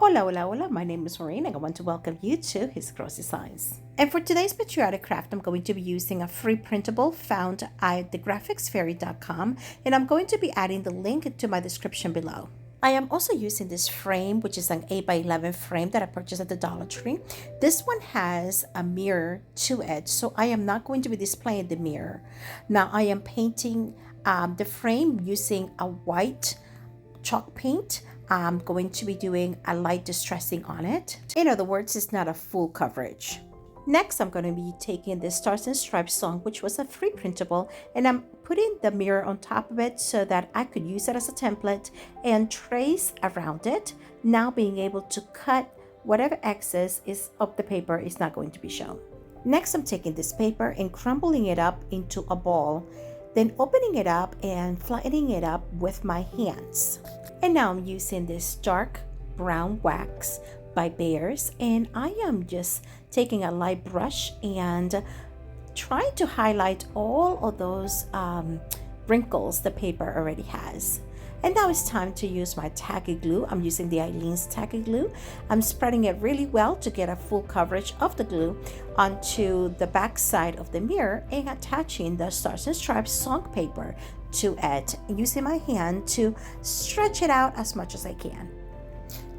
Hola, hola, hola. My name is Joann and I want to welcome you to His Gross Designs. And for today's patriotic craft, I'm going to be using a free printable found at thegraphicsfairy.com, and I'm going to be adding the link to my description below. I am also using this frame, which is an 8x11 frame that I purchased at the Dollar Tree. This one has a mirror to it, so I am not going to be displaying the mirror. Now I am painting the frame using a white chalk paint. I'm going to be doing a light distressing on it. In other words, it's not a full coverage. Next, I'm going to be taking this Stars and Stripes song, which was a free printable, and I'm putting the mirror on top of it so that I could use it as a template and trace around it. Now being able to cut whatever excess is of the paper is not going to be shown. Next, I'm taking this paper and crumbling it up into a ball, then opening it up and flattening it up with my hands. And now I'm using this dark brown wax by Bears, and I am just taking a light brush and trying to highlight all of those wrinkles the paper already has. And now it's time to use my tacky glue. I'm using the Eileen's tacky glue. I'm spreading it really well to get a full coverage of the glue onto the back side of the mirror and attaching the Stars and Stripes song paper to it, using my hand to stretch it out as much as I can.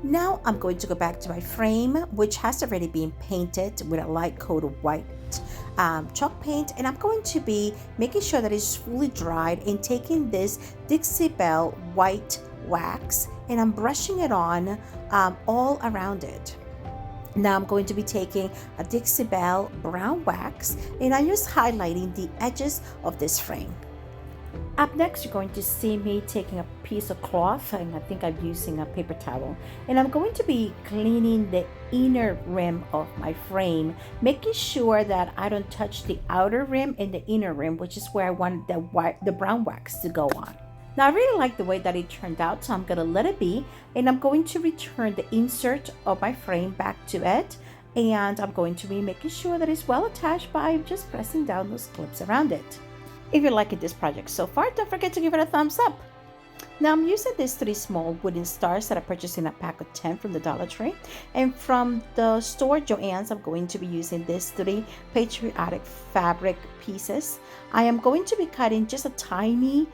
Now I'm going to go back to my frame, which has already been painted with a light coat of white chalk paint, and I'm going to be making sure that it's fully dried and taking this Dixie Belle white wax and I'm brushing it on all around it. Now I'm going to be taking a Dixie Belle brown wax and I'm just highlighting the edges of this frame. Up next, you're going to see me taking a piece of cloth, and I think I'm using a paper towel, and I'm going to be cleaning the inner rim of my frame, making sure that I don't touch the outer rim and the inner rim, which is where I want the brown wax to go on. Now I really like the way that it turned out, so I'm going to let it be, and I'm going to return the insert of my frame back to it, and I'm going to be making sure that it's well attached by just pressing down those clips around it. If you're liking this project so far, don't forget to give it a thumbs up. Now I'm using these 3 small wooden stars that I purchased in a pack of 10 from the Dollar Tree. And from the store Joann's, I'm going to be using these 3 Patriotic fabric pieces. I am going to be cutting just a tiny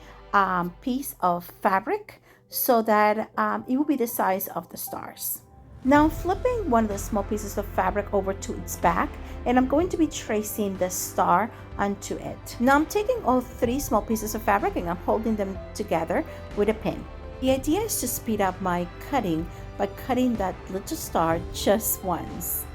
piece of fabric so that it will be the size of the stars. Now I'm flipping one of the small pieces of fabric over to its back, and I'm going to be tracing the star onto it. Now I'm taking all 3 small pieces of fabric and I'm holding them together with a pin. The idea is to speed up my cutting by cutting that little star just once.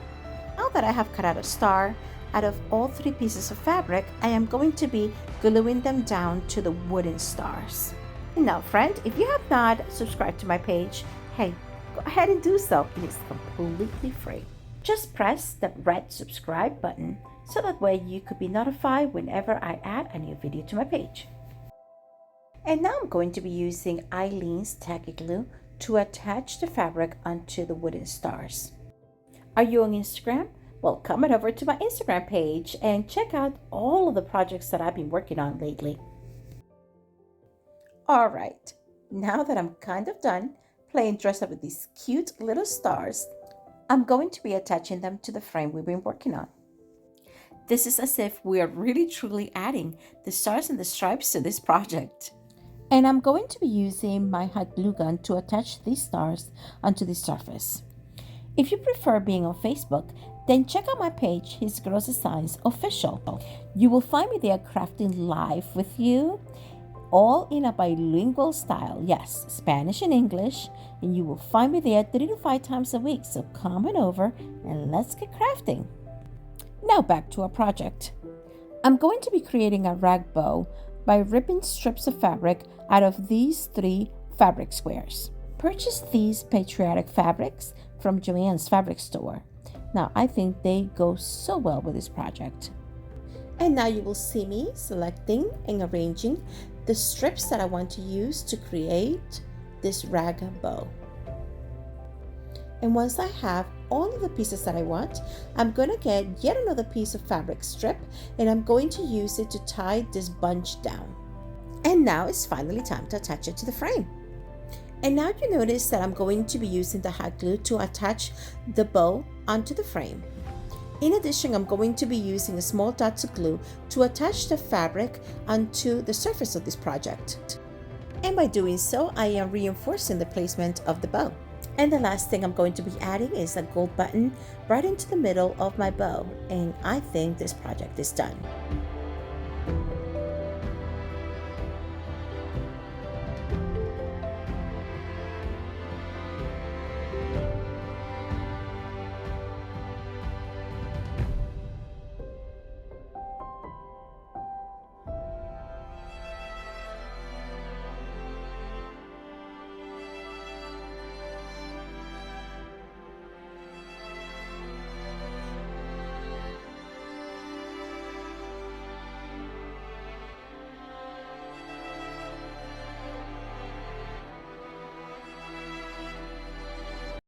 Now that I have cut out a star out of all 3 pieces of fabric, I am going to be gluing them down to the wooden stars. And now, friend, if you have not subscribed to my page, hey, go ahead and do so. It is completely free. Just press the red subscribe button so that way you could be notified whenever I add a new video to my page. And now I'm going to be using Eileen's tacky glue to attach the fabric onto the wooden stars. Are you on Instagram? Well, come on over to my Instagram page and check out all of the projects that I've been working on lately. All right, now that I'm kind of done playing dress up with these cute little stars, I'm going to be attaching them to the frame we've been working on. This is as if we are really truly adding the Stars and the Stripes to this project. And I'm going to be using my hot glue gun to attach these stars onto the surface. If you prefer being on Facebook, then check out my page, His Gross Designs Official. You will find me there crafting live with you, all in a bilingual style. Yes, Spanish and English, and you will find me there 3 to 5 times a week. So come on over and let's get crafting. Now back to our project. I'm going to be creating a rag bow by ripping strips of fabric out of these 3 fabric squares. Purchase these Patriotic fabrics from Joann's fabric store. Now I think they go so well with this project. And now you will see me selecting and arranging the strips that I want to use to create this rag bow. And once I have all of the pieces that I want, I'm going to get yet another piece of fabric strip and I'm going to use it to tie this bunch down. And now it's finally time to attach it to the frame. And now you notice that I'm going to be using the hot glue to attach the bow onto the frame. In addition, I'm going to be using small dots of glue to attach the fabric onto the surface of this project. And by doing so, I am reinforcing the placement of the bow. And the last thing I'm going to be adding is a gold button right into the middle of my bow, and I think this project is done.